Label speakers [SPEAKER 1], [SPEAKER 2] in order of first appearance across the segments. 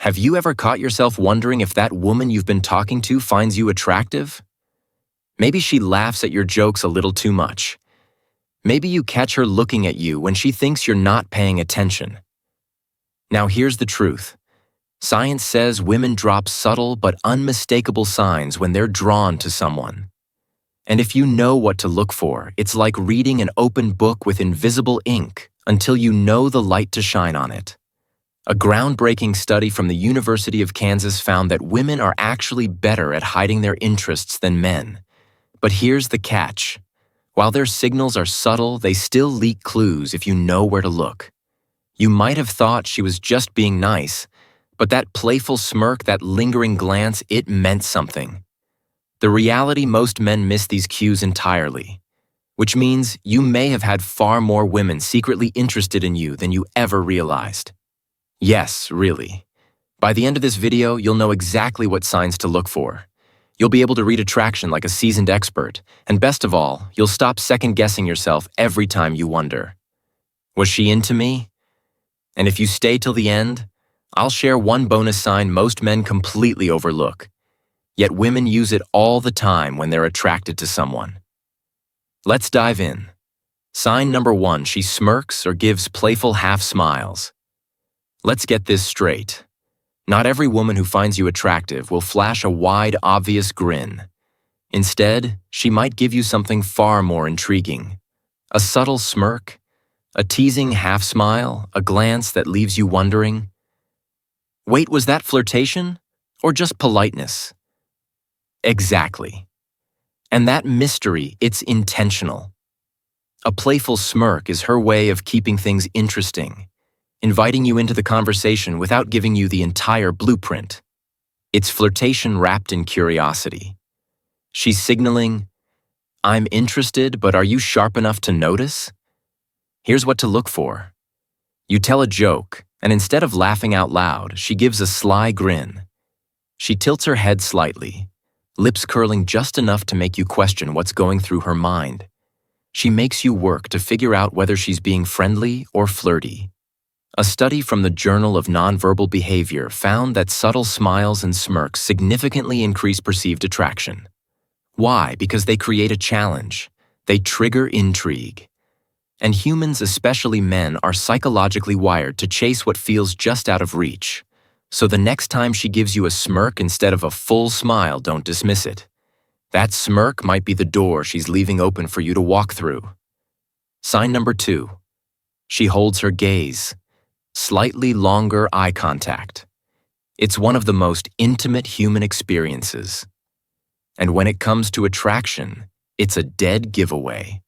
[SPEAKER 1] Have you ever caught yourself wondering if that woman you've been talking to finds you attractive? Maybe she laughs at your jokes a little too much. Maybe you catch her looking at you when she thinks you're not paying attention. Now here's the truth. Science says women drop subtle but unmistakable signs when they're drawn to someone. And if you know what to look for, it's like reading an open book with invisible ink until you know the light to shine on it. A groundbreaking study from the University of Kansas found that women are actually better at hiding their interests than men. But here's the catch. While their signals are subtle, they still leak clues if you know where to look. You might have thought she was just being nice, but that playful smirk, that lingering glance, it meant something. The reality, most men miss these cues entirely, which means you may have had far more women secretly interested in you than you ever realized. Yes, really. By the end of this video, you'll know exactly what signs to look for. You'll be able to read attraction like a seasoned expert, and best of all, you'll stop second-guessing yourself every time you wonder, was she into me? And if you stay till the end, I'll share one bonus sign most men completely overlook, yet women use it all the time when they're attracted to someone. Let's dive in. Sign number 1, she smirks or gives playful half smiles. Let's get this straight. Not every woman who finds you attractive will flash a wide, obvious grin. Instead, she might give you something far more intriguing. A subtle smirk, a teasing half smile, a glance that leaves you wondering, wait, was that flirtation or just politeness? Exactly. And that mystery, it's intentional. A playful smirk is her way of keeping things interesting, inviting you into the conversation without giving you the entire blueprint. It's flirtation wrapped in curiosity. She's signaling, I'm interested, but are you sharp enough to notice? Here's what to look for. You tell a joke, and instead of laughing out loud, she gives a sly grin. She tilts her head slightly, lips curling just enough to make you question what's going through her mind. She makes you work to figure out whether she's being friendly or flirty. A study from the Journal of Nonverbal Behavior found that subtle smiles and smirks significantly increase perceived attraction. Why? Because they create a challenge. They trigger intrigue. And humans, especially men, are psychologically wired to chase what feels just out of reach. So the next time she gives you a smirk instead of a full smile, don't dismiss it. That smirk might be the door she's leaving open for you to walk through. Sign number 2. She holds her gaze. Slightly longer eye contact. It's one of the most intimate human experiences. And when it comes to attraction, it's a dead giveaway.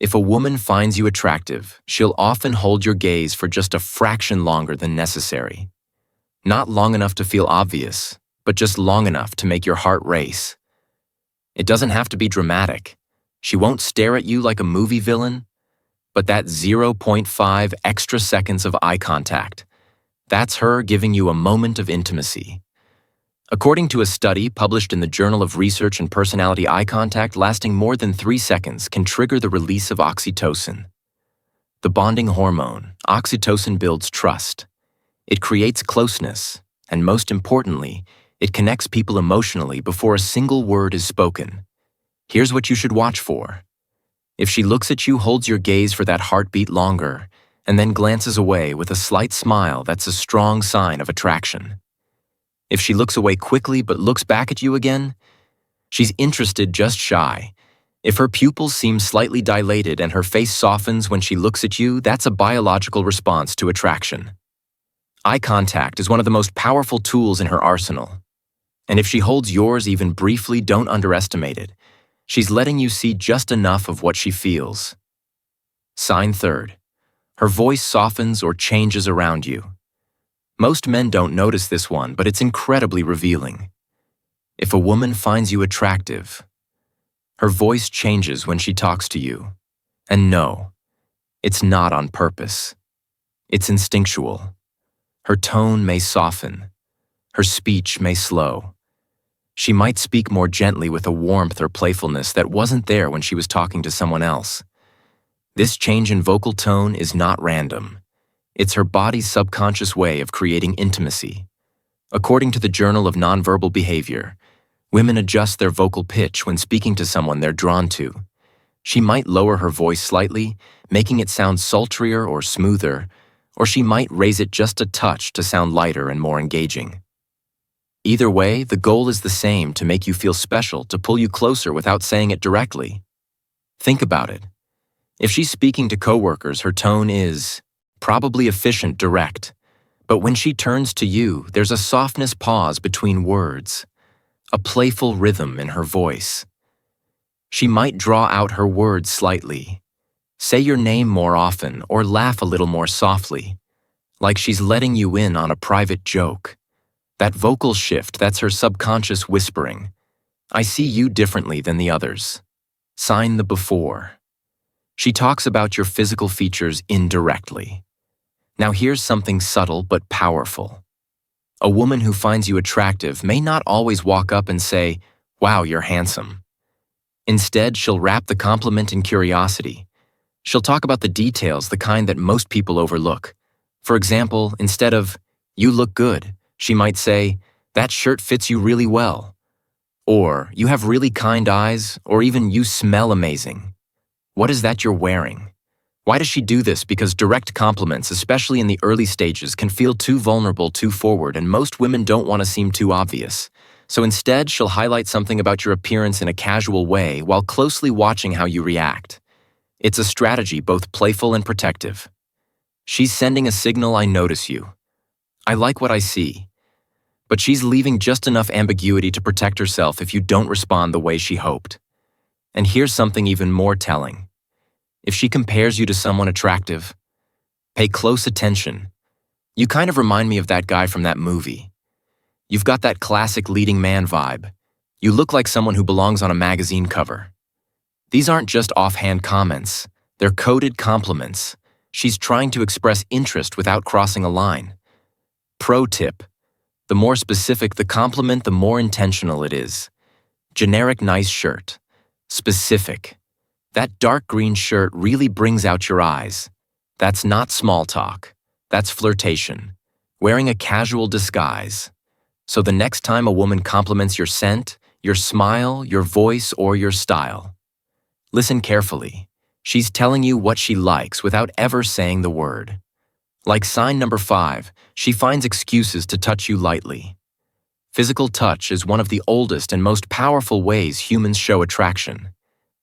[SPEAKER 1] If a woman finds you attractive, she'll often hold your gaze for just a fraction longer than necessary. Not long enough to feel obvious, but just long enough to make your heart race. It doesn't have to be dramatic. She won't stare at you like a movie villain, but that 0.5 extra seconds of eye contact, that's her giving you a moment of intimacy. According to a study published in the Journal of Research and Personality, eye contact lasting more than 3 seconds can trigger the release of oxytocin. The bonding hormone, oxytocin, builds trust. It creates closeness, and most importantly, it connects people emotionally before a single word is spoken. Here's what you should watch for. If she looks at you, holds your gaze for that heartbeat longer, and then glances away with a slight smile, that's a strong sign of attraction. If she looks away quickly but looks back at you again, she's interested, just shy. If her pupils seem slightly dilated and her face softens when she looks at you, that's a biological response to attraction. Eye contact is one of the most powerful tools in her arsenal. And if she holds yours even briefly, don't underestimate it. She's letting you see just enough of what she feels. Sign 3. Her voice softens or changes around you. Most men don't notice this one, but it's incredibly revealing. If a woman finds you attractive, her voice changes when she talks to you. And no, it's not on purpose. It's instinctual. Her tone may soften. Her speech may slow. She might speak more gently with a warmth or playfulness that wasn't there when she was talking to someone else. This change in vocal tone is not random. It's her body's subconscious way of creating intimacy, According to the Journal of Nonverbal Behavior, women adjust their vocal pitch when speaking to someone they're drawn to. She might lower her voice slightly, making it sound sultrier or smoother, or she might raise it just a touch to sound lighter and more engaging. Either way, the goal is the same: to make you feel special, to pull you closer without saying it directly. Think about it. If she's speaking to coworkers, her tone is probably efficient, direct. But when she turns to you, there's a softness pause between words, a playful rhythm in her voice. She might draw out her words slightly, say your name more often, or laugh a little more softly, like she's letting you in on a private joke. That vocal shift, that's her subconscious whispering, "I see you differently than the others." Sign the before. She talks about your physical features indirectly. Now here's something subtle but powerful. A woman who finds you attractive may not always walk up and say, "Wow, you're handsome." Instead, she'll wrap the compliment in curiosity. She'll talk about the details, the kind that most people overlook. For example, instead of, "You look good," she might say, "That shirt fits you really well." Or, "You have really kind eyes," or even, "You smell amazing." What is that you're wearing? Why does she do this? Because direct compliments, especially in the early stages, can feel too vulnerable, too forward, and most women don't want to seem too obvious. So instead, she'll highlight something about your appearance in a casual way while closely watching how you react. It's a strategy, both playful and protective. She's sending a signal: "I notice you. I like what I see." But she's leaving just enough ambiguity to protect herself if you don't respond the way she hoped. And here's something even more telling. If she compares you to someone attractive, pay close attention. "You kind of remind me of that guy from that movie. You've got that classic leading man vibe. You look like someone who belongs on a magazine cover." These aren't just offhand comments. They're coded compliments. She's trying to express interest without crossing a line. Pro tip: the more specific the compliment, the more intentional it is. Generic nice shirt. Specific: that dark green shirt really brings out your eyes. That's not small talk. That's flirtation. Wearing a casual disguise. So the next time a woman compliments your scent, your smile, your voice, or your style, listen carefully. She's telling you what she likes without ever saying the word. Like sign number 5, she finds excuses to touch you lightly. Physical touch is one of the oldest and most powerful ways humans show attraction.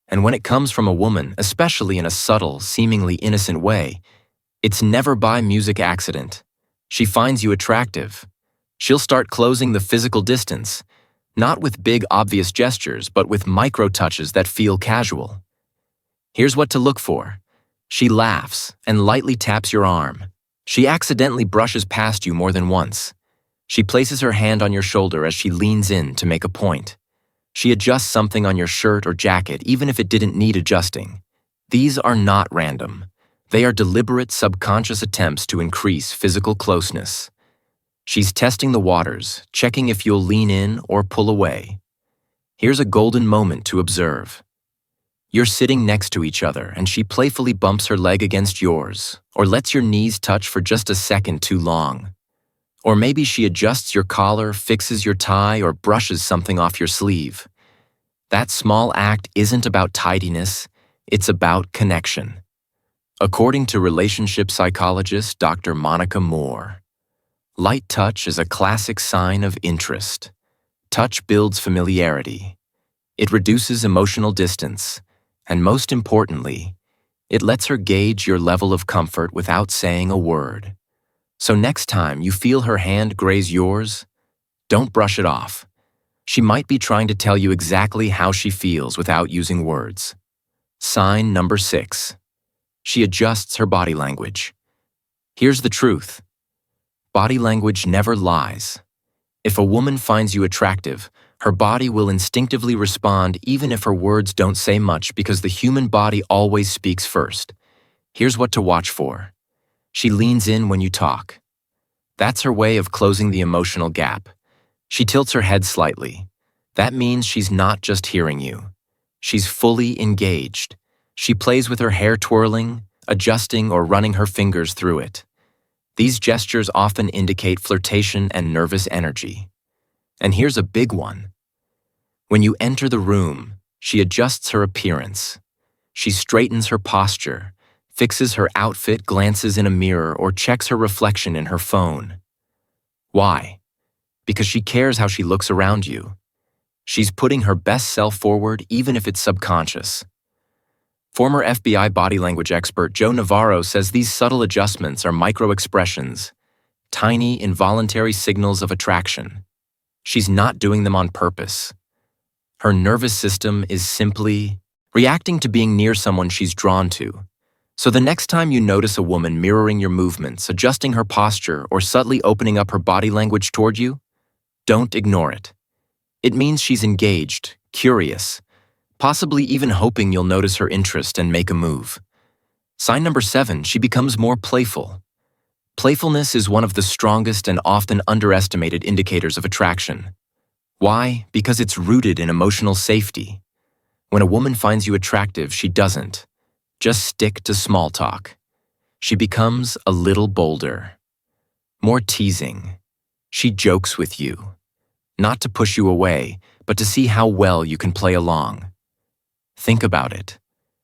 [SPEAKER 1] And when it comes from a woman, especially in a subtle, seemingly innocent way, it's never by music accident. She finds you attractive. She'll start closing the physical distance, not with big, obvious gestures, but with micro-touches that feel casual. Here's what to look for. She laughs and lightly taps your arm. She accidentally brushes past you more than once. She places her hand on your shoulder as she leans in to make a point. She adjusts something on your shirt or jacket, even if it didn't need adjusting. These are not random. They are deliberate, subconscious attempts to increase physical closeness. She's testing the waters, checking if you'll lean in or pull away. Here's a golden moment to observe. You're sitting next to each other, and she playfully bumps her leg against yours, or lets your knees touch for just a second too long. Or maybe she adjusts your collar, fixes your tie, or brushes something off your sleeve. That small act isn't about tidiness, it's about connection. According to relationship psychologist Dr. Monica Moore, light touch is a classic sign of interest. Touch builds familiarity. It reduces emotional distance, and most importantly, it lets her gauge your level of comfort without saying a word. So next time you feel her hand graze yours, don't brush it off. She might be trying to tell you exactly how she feels without using words. Sign number 6. She adjusts her body language. Here's the truth. Body language never lies. If a woman finds you attractive, her body will instinctively respond even if her words don't say much, because the human body always speaks first. Here's what to watch for. She leans in when you talk. That's her way of closing the emotional gap. She tilts her head slightly. That means she's not just hearing you. She's fully engaged. She plays with her hair twirling, adjusting, or running her fingers through it. These gestures often indicate flirtation and nervous energy. And here's a big one. When you enter the room, she adjusts her appearance. She straightens her posture, fixes her outfit, glances in a mirror, or checks her reflection in her phone. Why? Because she cares how she looks around you. She's putting her best self forward, even if it's subconscious. Former FBI body language expert Joe Navarro says these subtle adjustments are micro-expressions, tiny, involuntary signals of attraction. She's not doing them on purpose. Her nervous system is simply reacting to being near someone she's drawn to. So the next time you notice a woman mirroring your movements, adjusting her posture, or subtly opening up her body language toward you, don't ignore it. It means she's engaged, curious, possibly even hoping you'll notice her interest and make a move. Sign number 7, she becomes more playful. Playfulness is one of the strongest and often underestimated indicators of attraction. Why? Because it's rooted in emotional safety. When a woman finds you attractive, she doesn't just stick to small talk. She becomes a little bolder, more teasing. She jokes with you, not to push you away, but to see how well you can play along. Think about it.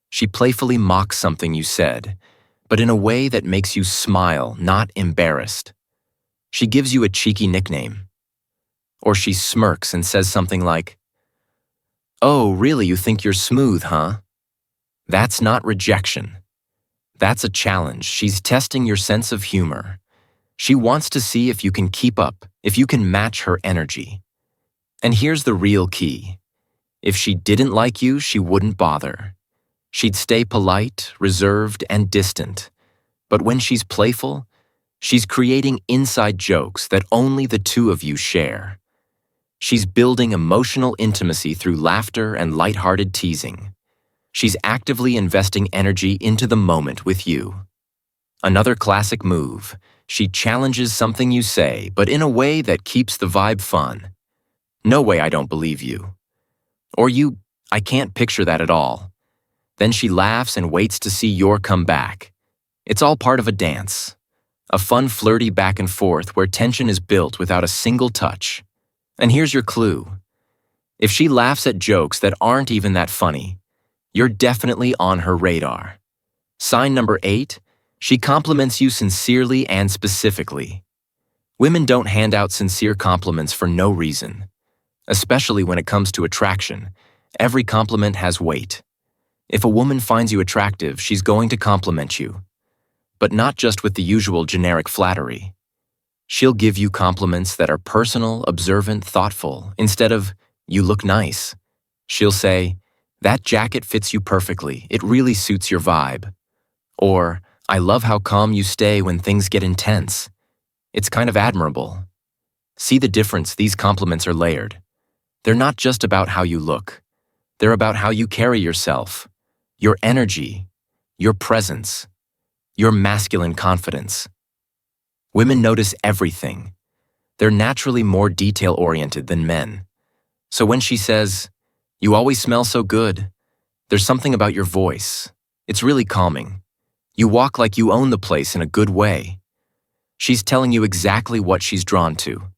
[SPEAKER 1] She playfully mocks something you said, but in a way that makes you smile, not embarrassed. She gives you a cheeky nickname. Or she smirks and says something like, "Oh, really, you think you're smooth, huh?" That's not rejection. That's a challenge. She's testing your sense of humor. She wants to see if you can keep up, if you can match her energy. And here's the real key. If she didn't like you, she wouldn't bother. She'd stay polite, reserved, and distant. But when she's playful, she's creating inside jokes that only the two of you share. She's building emotional intimacy through laughter and lighthearted teasing. She's actively investing energy into the moment with you. Another classic move, she challenges something you say, but in a way that keeps the vibe fun. "No way, I don't believe you." Or "I can't picture that at all." Then she laughs and waits to see your comeback. It's all part of a dance. A fun, flirty back and forth where tension is built without a single touch. And here's your clue. If she laughs at jokes that aren't even that funny, you're definitely on her radar. Sign number 8, she compliments you sincerely and specifically. Women don't hand out sincere compliments for no reason. Especially when it comes to attraction, every compliment has weight. If a woman finds you attractive, she's going to compliment you. But not just with the usual generic flattery. She'll give you compliments that are personal, observant, thoughtful, instead of, "You look nice." She'll say, "That jacket fits you perfectly, it really suits your vibe." Or, "I love how calm you stay when things get intense. It's kind of admirable." See the difference? These compliments are layered. They're not just about how you look. They're about how you carry yourself, your energy, your presence, your masculine confidence. Women notice everything. They're naturally more detail-oriented than men. So when she says, "You always smell so good," there's something about your voice. It's really calming. You walk like you own the place in a good way. She's telling you exactly what she's drawn to.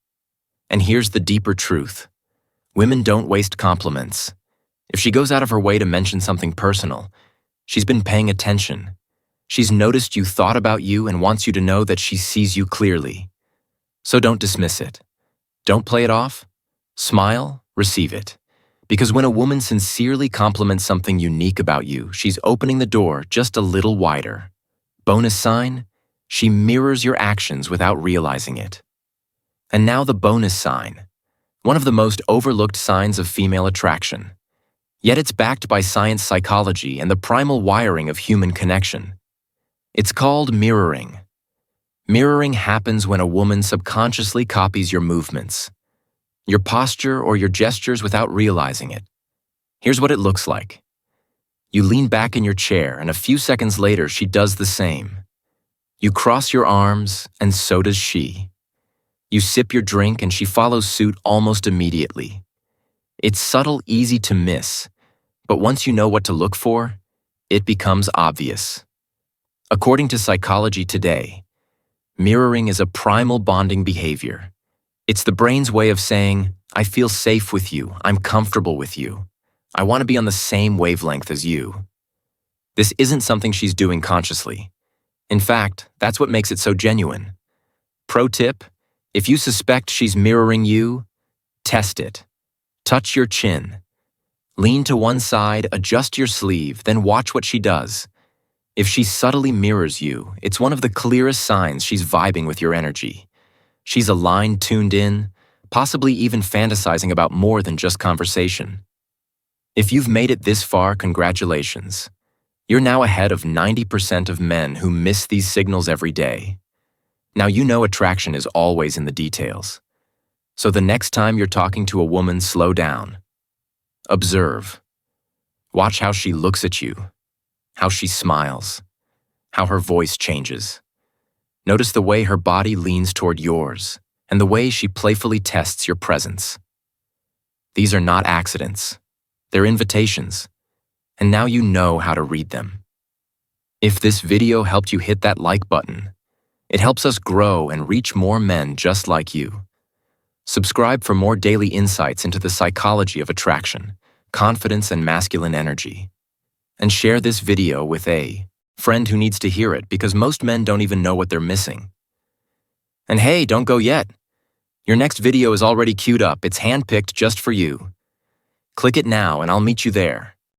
[SPEAKER 1] And here's the deeper truth. Women don't waste compliments. If she goes out of her way to mention something personal, she's been paying attention. She's noticed you, thought about you, and wants you to know that she sees you clearly. So don't dismiss it. Don't play it off. Smile, receive it. Because when a woman sincerely compliments something unique about you, she's opening the door just a little wider. Bonus sign, she mirrors your actions without realizing it. And now the bonus sign, one of the most overlooked signs of female attraction. Yet it's backed by science, psychology, and the primal wiring of human connection. It's called mirroring. Mirroring happens when a woman subconsciously copies your movements, your posture, or your gestures without realizing it. Here's what it looks like. You lean back in your chair, and a few seconds later, she does the same. You cross your arms, and so does she. You sip your drink, and she follows suit almost immediately. It's subtle, easy to miss, but once you know what to look for, it becomes obvious. According to Psychology Today, Mirroring is a primal bonding behavior. It's the brain's way of saying, I feel safe with you, I'm comfortable with you. I want to be on the same wavelength as you. This isn't something she's doing consciously. In fact, that's what makes it so genuine. Pro tip, if you suspect she's mirroring you, test it. Touch your chin. Lean to one side, adjust your sleeve, then watch what she does. If she subtly mirrors you, it's one of the clearest signs she's vibing with your energy. She's aligned, tuned in, possibly even fantasizing about more than just conversation. If you've made it this far, congratulations. You're now ahead of 90% of men who miss these signals every day. Now you know attraction is always in the details. So the next time you're talking to a woman, slow down. Observe. Watch how she looks at you, how she smiles, how her voice changes. Notice the way her body leans toward yours and the way she playfully tests your presence. These are not accidents. They're invitations. And now you know how to read them. If this video helped you, hit that like button. It helps us grow and reach more men just like you. Subscribe for more daily insights into the psychology of attraction, confidence, and masculine energy. And share this video with a friend who needs to hear it, because most men don't even know what they're missing. And hey, don't go yet. Your next video is already queued up. It's handpicked just for you. Click it now and I'll meet you there.